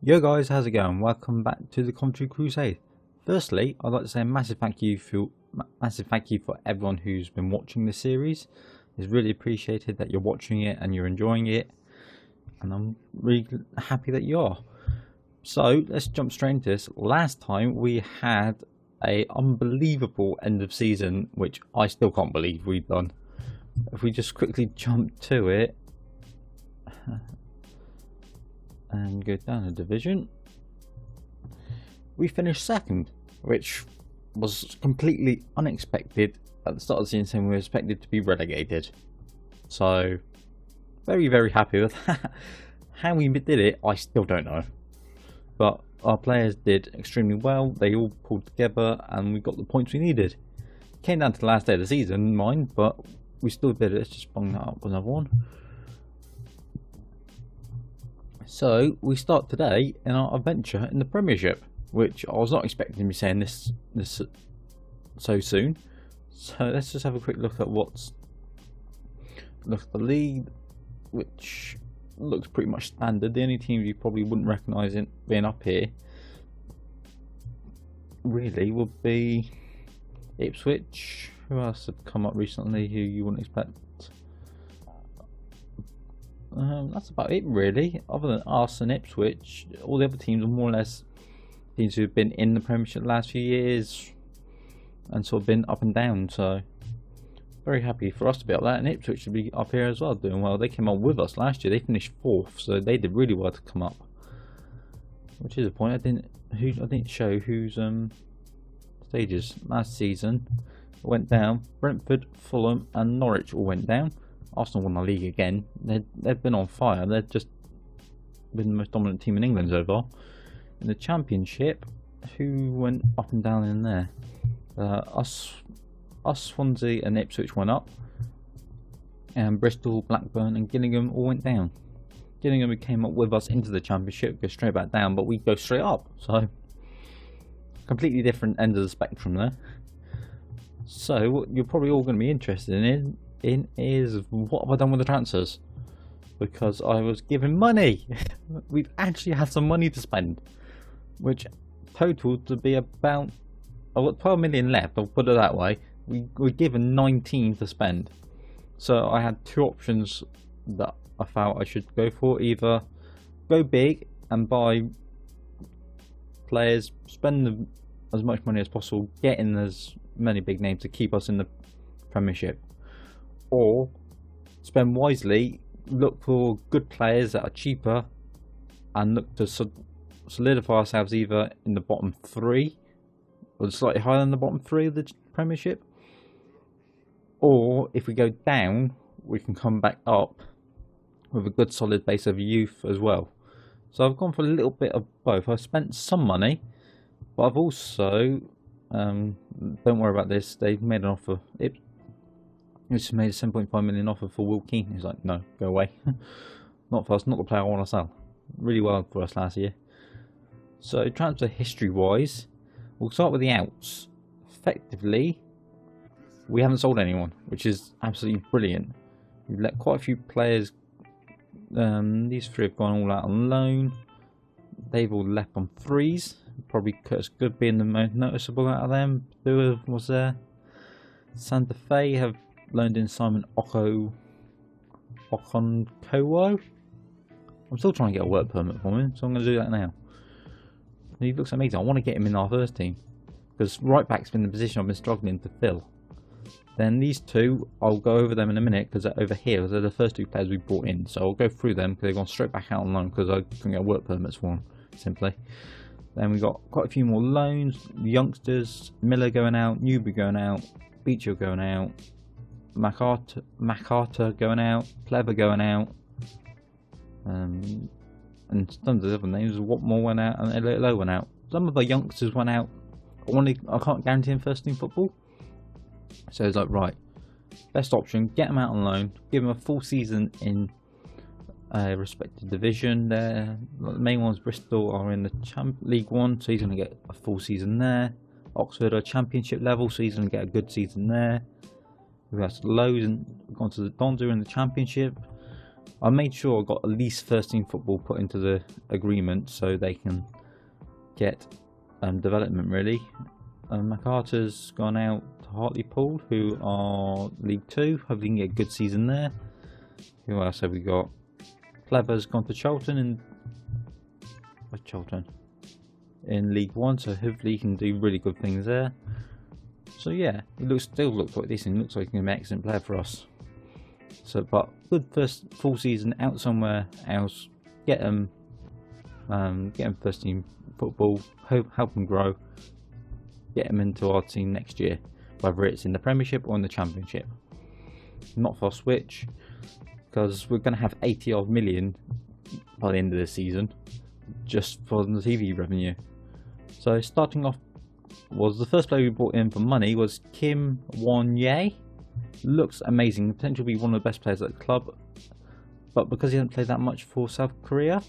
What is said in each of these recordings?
Yo guys, how's it going? Welcome back to the Coventry Crusade. Firstly, I'd like to say a massive thank you for everyone who's been watching this series. It's really appreciated that you're watching it and you're enjoying it, and I'm really happy that you are. So let's jump straight into this. Last time we had a unbelievable end of season, which I still can't believe we've done. If we just quickly jump to it and go down a division, we finished second, which was completely unexpected. At the start of the season, we were expected to be relegated, so very happy with that. How we did it, I still don't know, but our players did extremely well. They all pulled together and we got the points we needed. Came down to the last day of the season, mind, but we still did it. Let's just bung that up with another one. So we start today in our adventure in the Premiership, which I was not expecting to be saying this so soon. So let's just have a quick look at the league, which looks pretty much standard. The only teams you probably wouldn't recognise in being up here really would be Ipswich. Who else have come up recently who you wouldn't expect? That's about it really. Other than us and Ipswich, all the other teams are more or less teams who've been in the Premiership the last few years and sort of been up and down. So very happy for us to be up there, and Ipswich should be up here as well, doing well. They came up with us last year. They finished 4th, so they did really well to come up. Which is a point. I didn't show whose stages last season went down. Brentford, Fulham, and Norwich all went down. Arsenal won the league again. They've been on fire. They've just been the most dominant team in England so far. In the Championship, who went up and down in there? Us, Swansea, and Ipswich went up, and Bristol, Blackburn, and Gillingham all went down. Gillingham, who came up with us into the Championship, go straight back down, but we go straight up. So completely different end of the spectrum there. So what you're probably all going to be interested in is what have I done with the transfers, because I was given money. We've actually had some money to spend, which totaled to be about, I've got 12 million left, I'll put it that way. We were given 19 to spend, so I had two options that I felt I should go for. Either go big and buy players, spend as much money as possible, get in as many big names to keep us in the Premiership, or spend wisely, look for good players that are cheaper, and look to solidify ourselves either in the bottom 3 or slightly higher than the bottom 3 of the Premiership, or if we go down we can come back up with a good solid base of youth as well. So I've gone for a little bit of both. I've spent some money, but I've also don't worry about this, they've made an offer. It's made a 7.5 million offer for Will Keane. He's like, no, go away. Not for us, not the player I want to sell. Really well for us last year. So transfer history wise, we'll start with the outs. Effectively, we haven't sold anyone, which is absolutely brilliant. We've let quite a few players, these 3 have gone all out on loan. They've all left on 3s. Probably Curtis Good being the most noticeable out of them. Who was there? Santa Fe have loaned in Simon Okonkowo. I'm still trying to get a work permit for him, so I'm going to do that now. He looks amazing. I want to get him in our first team, because right back's been the position I've been struggling to fill. Then these 2, I'll go over them in a minute, because they're over here. They're the first 2 players we brought in, so I'll go through them because they've gone straight back out on loan because I couldn't get work permits for them, simply. Then we got quite a few more loans. Youngsters, Miller going out, Newbury going out, Beecher going out, MacArthur going out, Clever going out, and tons of other names. Watmore went out and Low went out. Some of the youngsters went out. I can't guarantee him first team football, so it's like, right, best option, get him out on loan, give him a full season in a respective division. The main ones, Bristol, are in the League 1, so he's going to get a full season there. Oxford are Championship level, so he's going to get a good season there. We've got Lowe's and gone to the Dons in the Championship. I made sure I got at least first team football put into the agreement so they can get development really. MacArthur's gone out to Hartlepool, who are League 2. Hopefully he can get a good season there. Who else have we got? Clever's gone to Charlton in League 1, so hopefully he can do really good things there. So yeah, it still looks quite decent. It looks like he can be an excellent player for us. So, but good first full season out somewhere else. Get him first team football. Help him grow. Get him into our team next year, whether it's in the Premiership or in the Championship. Not for a switch, because we're going to have 80 odd million by the end of the season just for the TV revenue. So starting off, was the first player we brought in for money was Kim Won-Ye. Looks amazing, potentially be one of the best players at the club, but because he hasn't played that much for South Korea,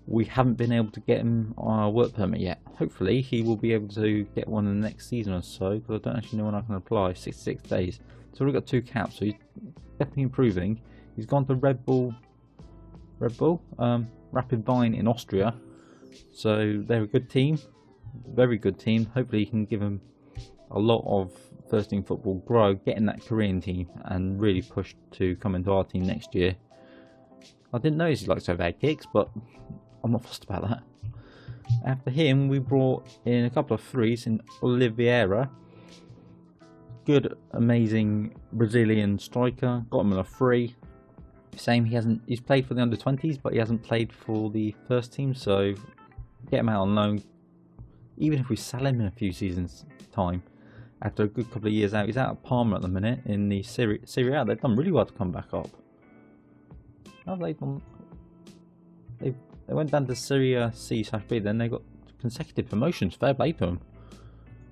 we haven't been able to get him on our work permit yet. Hopefully he will be able to get one in the next season or so, because I don't actually know when I can apply. 66 days. So we've got 2 caps, so he's definitely improving. He's gone to Red Bull, Rapid Wien in Austria. So they're a good team, very good team. Hopefully he can give him a lot of first team football, grow, get in that Korean team, and really push to come into our team next year. I didn't notice he likes overhead kicks, but I'm not fussed about that. After him, we brought in a couple of threes in Oliveira. Good, amazing Brazilian striker. Got him on a free. Same, he's played for the under-20s, but he hasn't played for the first team, so get him out on loan. Even if we sell him in a few seasons' time, after a good couple of years out, he's out of Parma at the minute in the Serie A. They've done really well to come back up. How have they done? They went down to Serie C/B, then they got consecutive promotions. Fair play to them.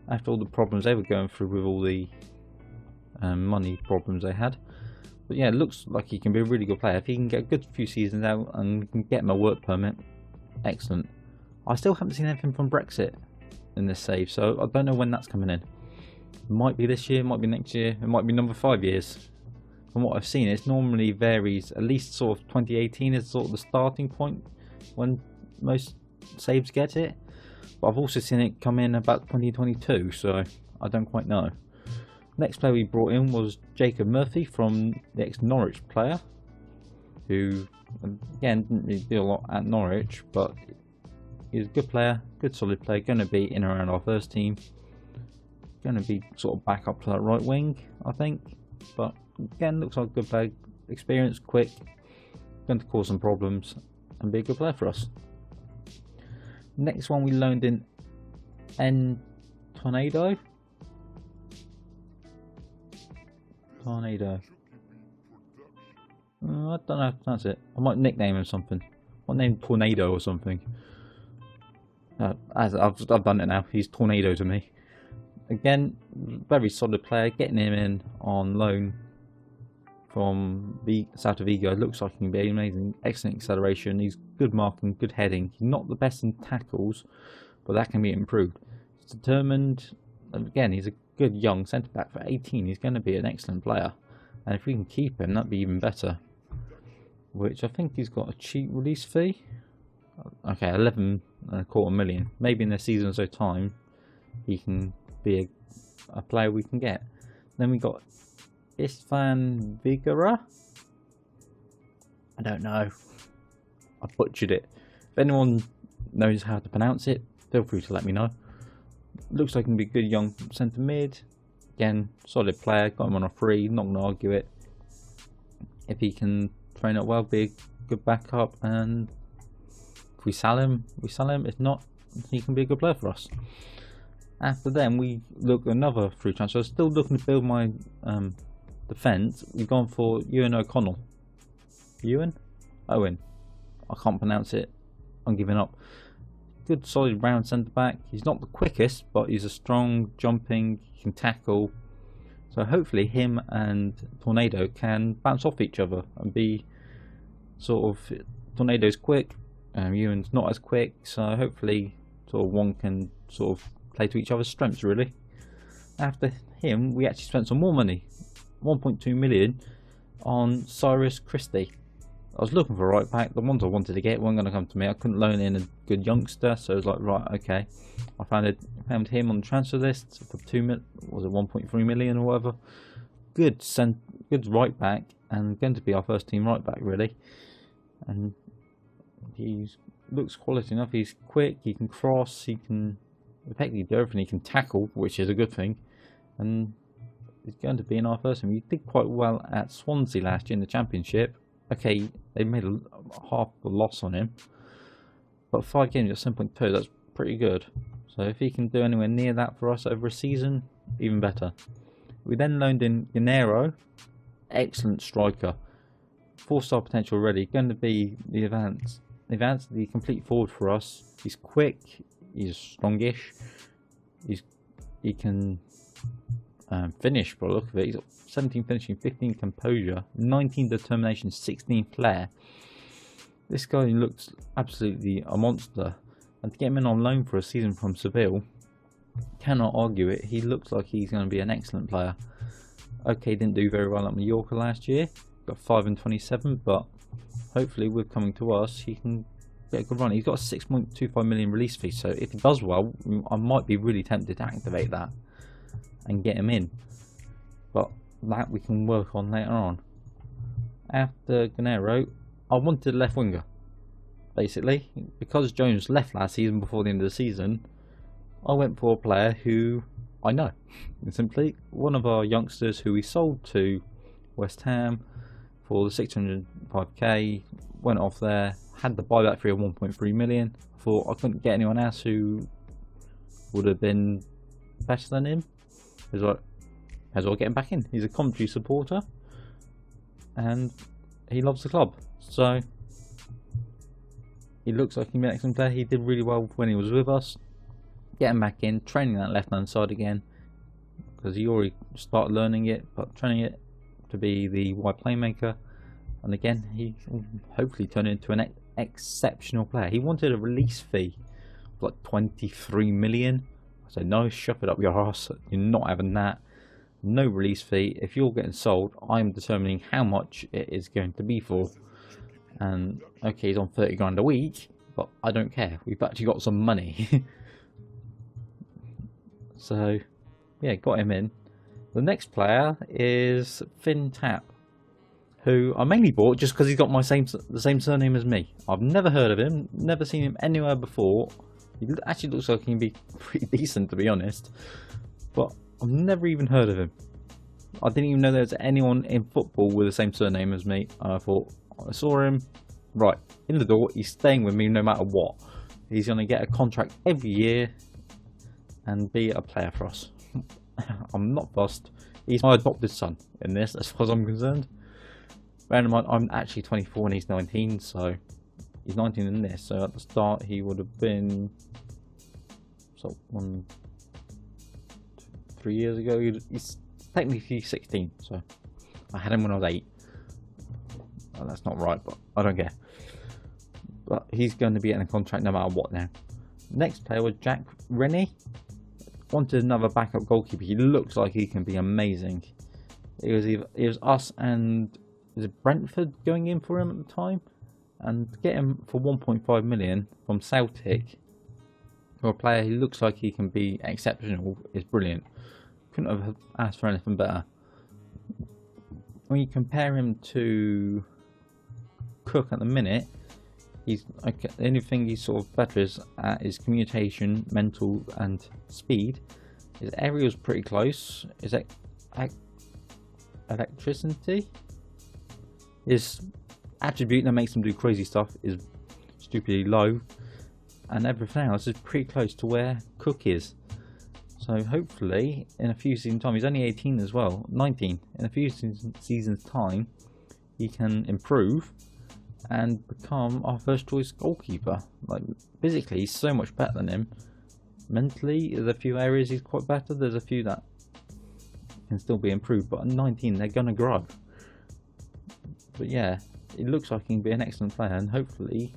After all the problems they were going through with all the money problems they had. But yeah, it looks like he can be a really good player. If he can get a good few seasons out and can get him a work permit, excellent. I still haven't seen anything from Brexit in this save, so I don't know when that's coming in. It might be this year, might be next year, it might be another 5 years. From what I've seen, it normally varies. At least sort of 2018 is sort of the starting point when most saves get it. But I've also seen it come in about 2022, so I don't quite know. Next player we brought in was Jacob Murphy from the ex-Norwich player, who again didn't really do a lot at Norwich, but he's a good player, good solid player, going to be in and around our first team. Going to be sort of back up to that right wing, I think. But again, looks like a good player, experienced, quick, going to cause some problems and be a good player for us. Next one we loaned in Tornado. I don't know how to pronounce it. I might nickname him something. I might name Tornado or something. As I've done it now. He's Tornado to me. Again, very solid player. Getting him in on loan from the South of Vigo. Looks like he can be amazing. Excellent acceleration. He's good marking, good heading. He's not the best in tackles, but that can be improved. He's determined. And again, he's a good young centre back for 18. He's going to be an excellent player, and if we can keep him, that'd be even better. Which I think he's got a cheap release fee. Okay, 11.25 million. Maybe in a season or so time, he can be a player we can get. Then we got Istvan Vigara. I don't know. I butchered it. If anyone knows how to pronounce it, feel free to let me know. Looks like he can be a good young centre mid. Again, solid player. Got him on a free. Not going to argue it. If he can train up well, be a good backup. And if we sell him, we sell him. If not, he can be a good player for us. After then, we look at another free transfer. Still looking to build my defence. We've gone for Ewan O'Connell. Owen. I can't pronounce it. I'm giving up. Good solid round centre back. He's not the quickest, but he's a strong, jumping, he can tackle. So hopefully him and Tornado can bounce off each other and be sort of, Tornado's quick, Ewan's not as quick, so hopefully sort of one can sort of play to each other's strengths really. After him, we actually spent some more money, 1.2 million on Cyrus Christie. I was looking for a right back. The ones I wanted to get weren't going to come to me. I couldn't loan in a good youngster, so I was like, right, okay. I found him on the transfer list for 1.3 million or whatever. Good right back, and going to be our first team right back really. And he looks quality enough. He's quick. He can cross. He can effectively do everything. He can tackle, which is a good thing. And he's going to be in our first team. He did quite well at Swansea last year in the Championship. Okay, they made half a loss on him, but 5 games at 7.2, that's pretty good. So if he can do anywhere near that for us over a season, even better. We then loaned in Gennaro, excellent striker, 4-star potential already, going to be the complete forward for us. He's quick, he's strongish, he can finish by the look of it. He's got 17 finishing, 15 composure, 19 determination, 16 flair. This guy looks absolutely a monster, and to get him in on loan for a season from Seville, cannot argue it. He looks like he's going to be an excellent player. Okay, didn't do very well at Mallorca last year, got 5 and 27, but hopefully with coming to us he can get a good run. He's got a 6.25 million release fee, so if he does well, I might be really tempted to activate that and get him in, but that we can work on later on. After Gennaro, I wanted a left winger, basically, because Jones left last season before the end of the season. I went for a player who I know, and simply one of our youngsters who we sold to West Ham for the 605k, went off there, had the buyback fee of 1.3 million. I thought I couldn't get anyone else who would have been better than him. I was like, as well get him back in. He's a Coventry supporter and he loves the club, so he looks like he'll be an excellent player. He did really well when he was with us. Get him back in, training that left hand side again, because he already started learning it, but training it to be the wide playmaker, and again he will hopefully turn into an exceptional player. He wanted a release fee of like 23 million. I said, no, shove it up your arse, you're not having that. No release fee. If you're getting sold, I'm determining how much it is going to be for. And okay, he's on 30 grand a week, but I don't care, we've actually got some money. So yeah, got him in. The next player is Finn Tapp, who I mainly bought just because he's got the same surname as me. I've never heard of him, never seen him anywhere before. He actually looks like he can be pretty decent, to be honest, but I've never even heard of him. I didn't even know there was anyone in football with the same surname as me. I thought, I saw him, right, in the door, he's staying with me no matter what. He's going to get a contract every year and be a player for us. I'm not fussed. He's my adopted son in this, as far as I'm concerned. Bear in mind, I'm actually 24 and he's 19, so he's 19 in this. So at the start, he would have been 3 years ago. He's technically 16, so I had him when I was 8. Well, that's not right, but I don't care. But he's going to be in a contract no matter what now. Next player was Jack Rennie. Wanted another backup goalkeeper. He looks like he can be amazing. It was us and was it Brentford going in for him at the time, and to get him for 1.5 million from Celtic for a player who looks like he can be exceptional is brilliant. Couldn't have asked for anything better. When you compare him to Cook at the minute, he's okay. The only thing he's sort of better is at his communication, mental, and speed. His aerial's pretty close. His electricity, his attribute that makes him do crazy stuff, is stupidly low, and everything else is pretty close to where Cook is. So hopefully, in a few seasons' time, he's only 18 as well, 19. In a few seasons' time, he can improve and become our first choice goalkeeper. Like, physically he's so much better than him. Mentally, there's a few areas he's quite better, there's a few that can still be improved, but at 19 they're gonna grow. But yeah, it looks like he can be an excellent player and hopefully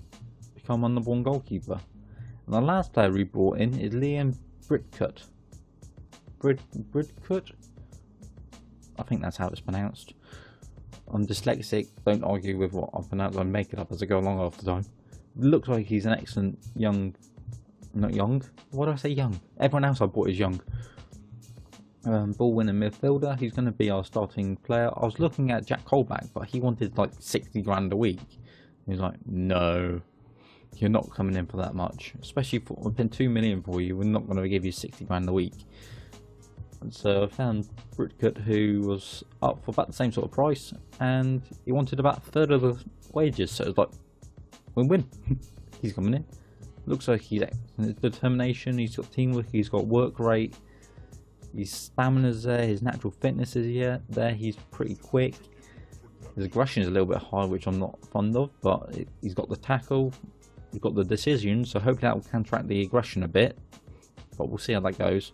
become our #1 goalkeeper. And the last player we brought in is Liam Bridcut. Bridcut? I think that's how it's pronounced. I'm dyslexic. Don't argue with what I pronounce. I make it up as I go along half the time. Looks like he's an excellent young, not young. Why do I say young? Everyone else I bought is young. Ball winning midfielder. He's going to be our starting player. I was looking at Jack Colback, but he wanted like 60 grand a week. He was like, no, you're not coming in for that much. Especially for I've been 2 million for you. We're not going to give you 60 grand a week. And so I found Britcut, who was up for about the same sort of price, and he wanted about a third of the wages. So it was like win-win. He's coming in. Looks like he's determination. He's got teamwork. He's got work rate. His stamina's there, his natural fitness is there, he's pretty quick. His aggression is a little bit high, which I'm not fond of, but he's got the tackle, he's got the decision, so hopefully that will counteract the aggression a bit. But we'll see how that goes.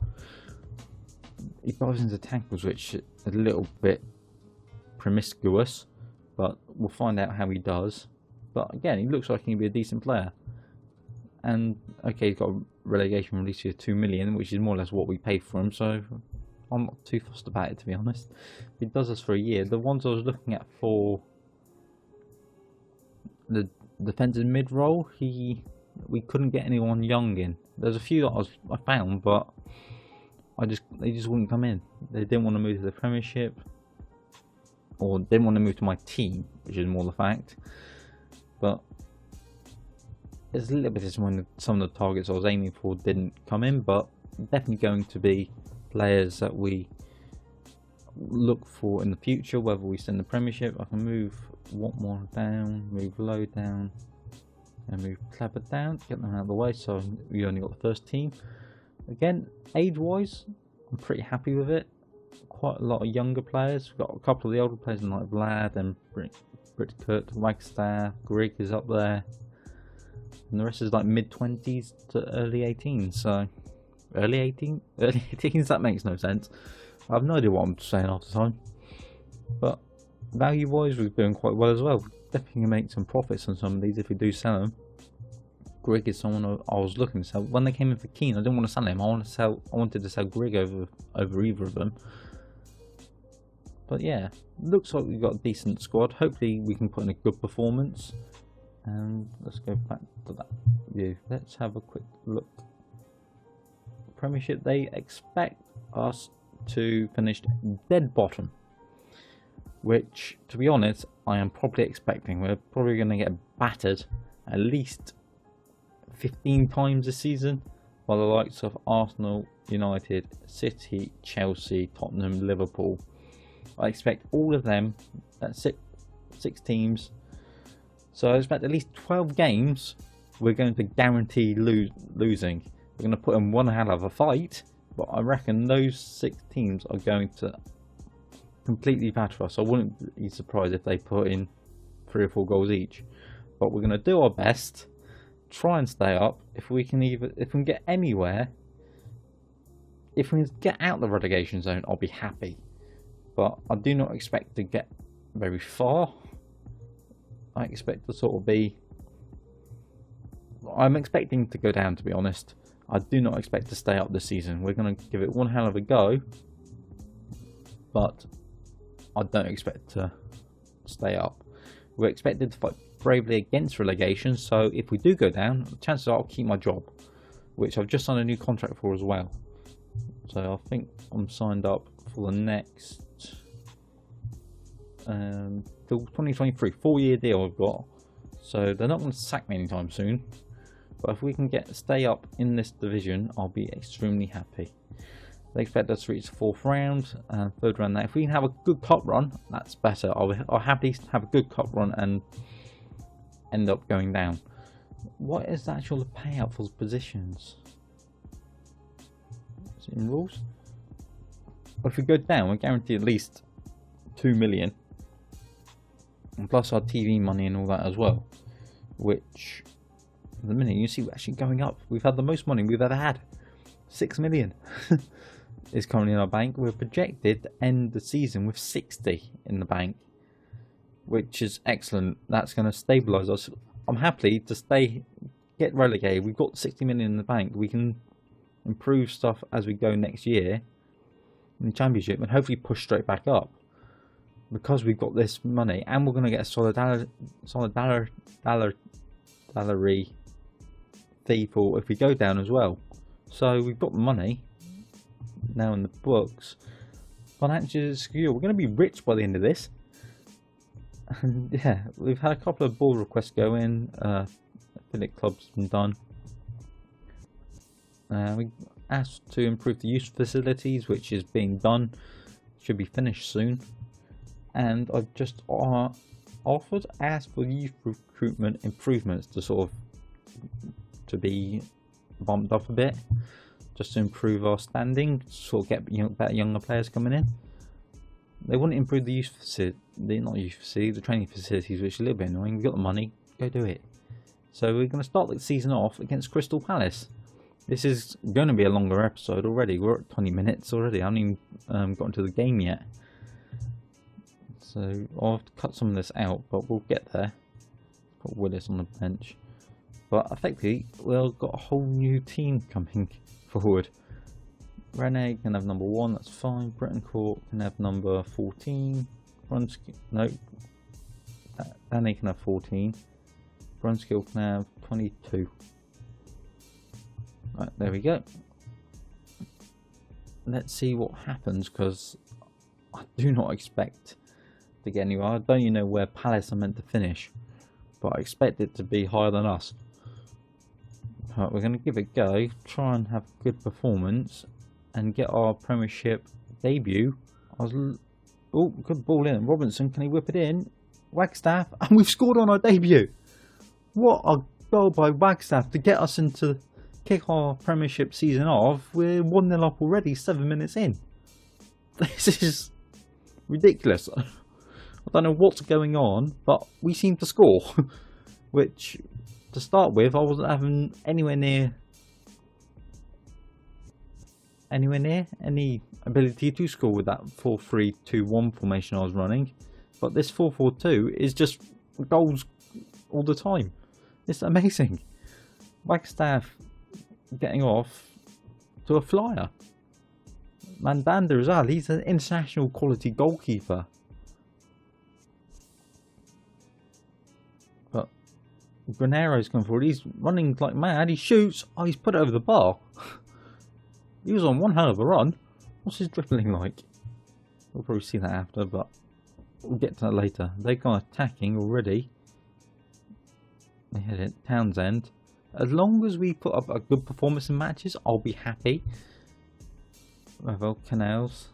He dives into tackles, which is a little bit promiscuous, but we'll find out how he does. But again, he looks like he can be a decent player. And okay, he's got a relegation release of 2 million, which is more or less what we paid for him, so I'm not too fussed about it, to be honest. He does us for a year. The ones I was looking at for the defensive mid role, we couldn't get anyone young in. There's a few that I found, but they just wouldn't come in. They didn't want to move to the Premiership, or didn't want to move to my team, which is more the fact. But it's a little bit disappointing that some of the targets I was aiming for didn't come in, but definitely going to be players that we look for in the future, whether we send the Premiership. I can move Watmore down, move Low down, and move Clever down, get them out of the way, so we only got the first team. Again, age-wise, I'm pretty happy with it. Quite a lot of younger players. We've got a couple of the older players like Vlad and Britcut, Wagstaff, Grigg is up there. And the rest is like mid-20s to early 18s, so early 18s, that makes no sense. I have no idea what I'm saying half the time. But value-wise, we're doing quite well as well. We're definitely going to make some profits on some of these if we do sell them. Grigg is someone I was looking to sell. When they came in for Keane, I didn't want to sell him. I wanted to sell Grigg over either of them. But yeah, looks like we've got a decent squad. Hopefully we can put in a good performance. And let's go back to that view. Let's have a quick look. Premiership, they expect us to finish dead bottom, which, to be honest, I am probably expecting. We're probably going to get battered at least 15 times this season by the likes of Arsenal, United, City, Chelsea, Tottenham, Liverpool. I expect all of them at six teams. So I expect at least 12 games we're going to guarantee losing. We're going to put in one hell of a fight, but I reckon those 6 teams are going to completely batter us. I wouldn't be surprised if they put in 3 or 4 goals each. But we're going to do our best, try and stay up. If we can get anywhere, if we can get out the relegation zone, I'll be happy. But I do not expect to get very far. I expect to sort of be... I'm expecting to go down, to be honest. I do not expect to stay up this season. We're going to give it one hell of a go. But I don't expect to stay up. We're expected to fight bravely against relegation. So if we do go down, chances are I'll keep my job. Which I've just signed a new contract for as well. So I think I'm signed up for the next... till 2023, 4-year deal I've got, so they're not going to sack me anytime soon. But if we can stay up in this division, I'll be extremely happy. They expect us to reach the 4th round and 3rd round. Now, if we can have a good cup run, that's better. I'll happily have a good cup run and end up going down. What is the actual payout for the positions? Is it in rules? But if we go down, we're guaranteed at least 2 million. And plus our TV money and all that as well, which at the minute you see we're actually going up. We've had the most money we've ever had. 6 million is currently in our bank. We're projected to end the season with 60 in the bank, which is excellent. That's going to stabilise us. I'm happy to get relegated. We've got 60 million in the bank. We can improve stuff as we go next year in the Championship and hopefully push straight back up. because we've got this money, and we're going to get a salary fee for if we go down as well. So we've got the money now in the books. Financially secure. We're going to be rich by the end of this. And yeah, we've had a couple of ball requests go in. Affiliate club's been done. We asked to improve the youth facilities, which is being done. Should be finished soon. And I've just asked for youth recruitment improvements to be bumped up a bit, just to improve our standing, sort of get better younger players coming in. They want to improve the youth facility, the training facilities, which is a little bit annoying. We've got the money, go do it. So we're going to start the season off against Crystal Palace. This is going to be a longer episode already. We're at 20 minutes already. I haven't even got into the game yet. So I'll have to cut some of this out, but we'll get there. Got Willis on the bench. But effectively, we've got a whole new team coming forward. Rene can have number 1, that's fine. Brettoncourt can have number 14. Danny can have 14. Brunskill can have 22. Right, there we go. Let's see what happens, because I do not expect to get anywhere. I don't even know where Palace are meant to finish, but I expect it to be higher than us. Right, we're going to give it a go, try and have a good performance and get our Premiership debut. Oh, good ball in. Robinson, can he whip it in? Wagstaff, and we've scored on our debut. What a goal by Wagstaff to get us into kick our Premiership season off. We're 1-0 up already, 7 minutes in. This is ridiculous. I don't know what's going on, but we seem to score. Which, to start with, I wasn't having anywhere near any ability to score with that 4-3-2-1 formation I was running. But this 4-4-2 is just goals all the time. It's amazing. Wagstaff getting off to a flyer. Mandanda as well, he's an international quality goalkeeper. But Granero's come forward, he's running like mad, he shoots, oh, he's put it over the bar. He was on one hell of a run. What's his dribbling like? We'll probably see that after, but we'll get to that later. They've gone attacking already. They hit it. Townsend. As long as we put up a good performance in matches, I'll be happy. Ravel, Canals.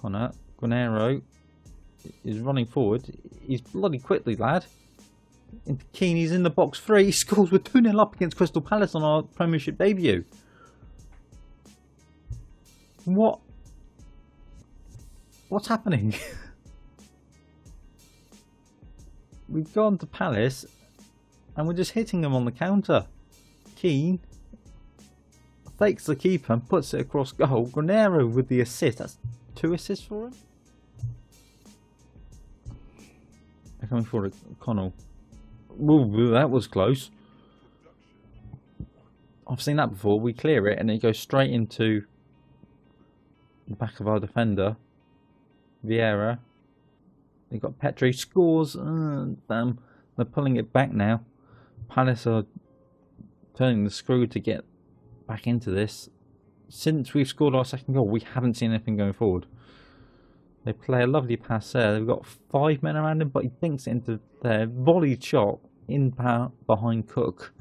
Connor. Granero is running forward. He's bloody quickly, lad. Into Keane, he's in the box 3. He scores with 2-0 up against Crystal Palace on our Premiership debut. What's happening? We've gone to Palace and we're just hitting them on the counter. Keane fakes the keeper and puts it across goal. Granero with the assist. That's 2 assists for him. They're coming forward. Connell. Ooh, that was close. I've seen that before. We clear it and it goes straight into the back of our defender. Vieira. They've got Petri. Scores. Damn. They're pulling it back now. Palace are turning the screw to get back into this. Since we've scored our second goal, we haven't seen anything going forward. They play a lovely pass there. They've got 5 men around him, but he thinks it into their volleyed shot in behind Cook.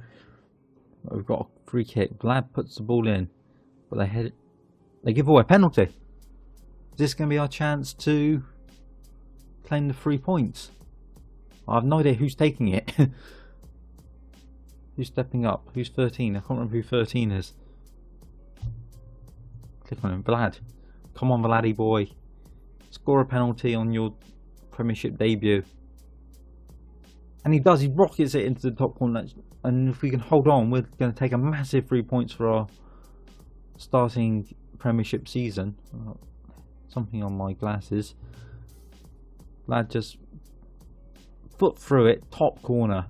We've got a free kick. Vlad puts the ball in, but they give away a penalty. Is this going to be our chance to claim the 3 points? I have no idea who's taking it. Who's stepping up? Who's 13? I can't remember who 13 is. Click on him. Vlad. Come on, Vladdy boy. Score a penalty on your Premiership debut. And he does. He rockets it into the top corner. And if we can hold on, we're going to take a massive 3 points for our starting Premiership season. Something on my glasses. Vlad just foot through it, top corner.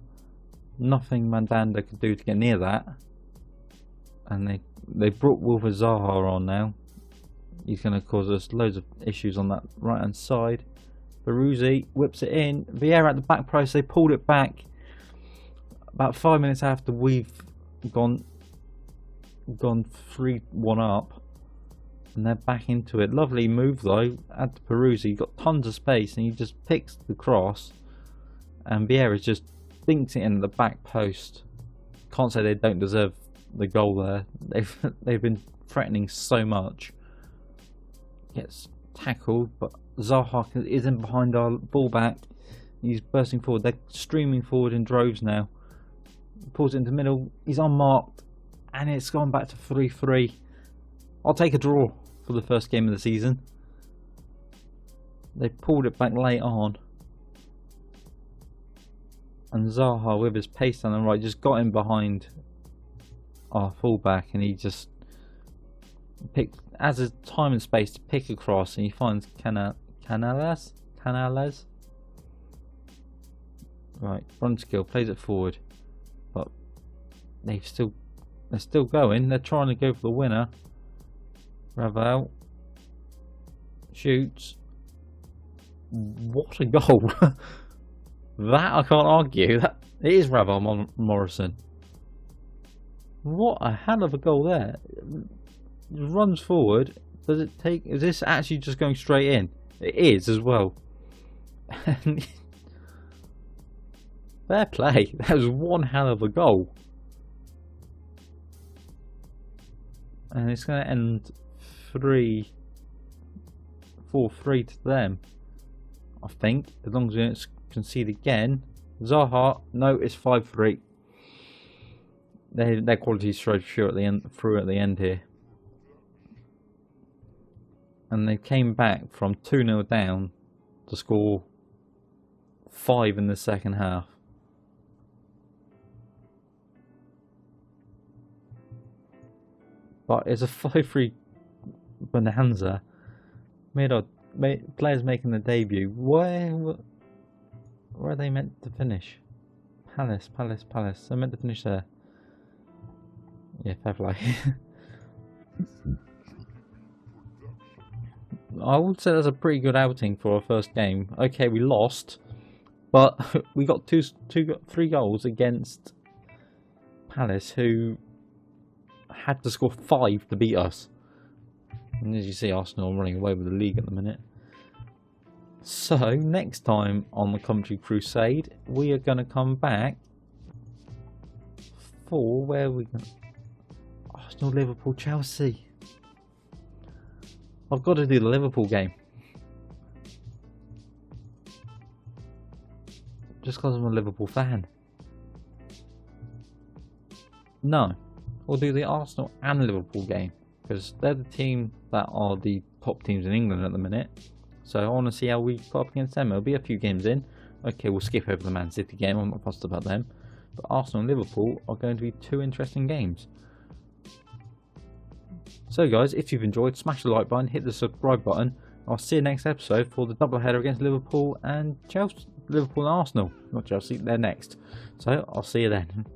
Nothing Mandanda could do to get near that. And they brought Wilfred Zaha on now. He's going to cause us loads of issues on that right hand side. Peruzzi whips it in. Vieira at the back post. They pulled it back about 5 minutes after we've gone 3-1 up, and they're back into it. Lovely move though. Add to Peruzzi. Got tons of space, and he just picks the cross, and Vieira just dinks it in at the back post. Can't say they don't deserve the goal there. They've been threatening so much. Gets tackled, but Zaha isn't behind our fullback. He's bursting forward. They're streaming forward in droves now. Pulls it into the middle. He's unmarked, and it's gone back to 3-3. I'll take a draw for the first game of the season. They pulled it back late on, and Zaha with his pace down the right just got in behind our fullback, and he just has a time and space to pick across, and he finds Canales. Right, Brunskill plays it forward, but they're still going. They're trying to go for the winner. Ravel shoots. What a goal! That I can't argue. That it is Ravel Morrison. What a hell of a goal there! Runs forward. Does it take? Is this actually just going straight in? It is as well. Fair play. That was one hell of a goal. And it's going to end 4-3 to them, I think, as long as we don't concede again. Zaha, no, it's 5-3. Their quality showed through at the end here. And they came back from 2-0 down to score 5 in the second half. But it's a 5-3 bonanza. Players making their debut. Where are they meant to finish? Palace. They're meant to finish there. Yeah, fair play. I would say that's a pretty good outing for our first game. Okay, we lost, but we got three goals against Palace, who had to score 5 to beat us. And as you see, Arsenal are running away with the league at the minute. So next time on the Coventry Crusade, we are going to come back for where are we going? Arsenal, Liverpool, Chelsea. I've got to do the Liverpool game. Just because I'm a Liverpool fan. No. We'll do the Arsenal and Liverpool game. Because they're the team that are the top teams in England at the minute. So I want to see how we put up against them. It'll be a few games in. Okay, we'll skip over the Man City game. I'm not fussed about them. But Arsenal and Liverpool are going to be 2 interesting games. So guys, if you've enjoyed, smash the like button, hit the subscribe button. I'll see you next episode for the double header against Liverpool and Chelsea. Liverpool and Arsenal, not Chelsea, they're next. So I'll see you then.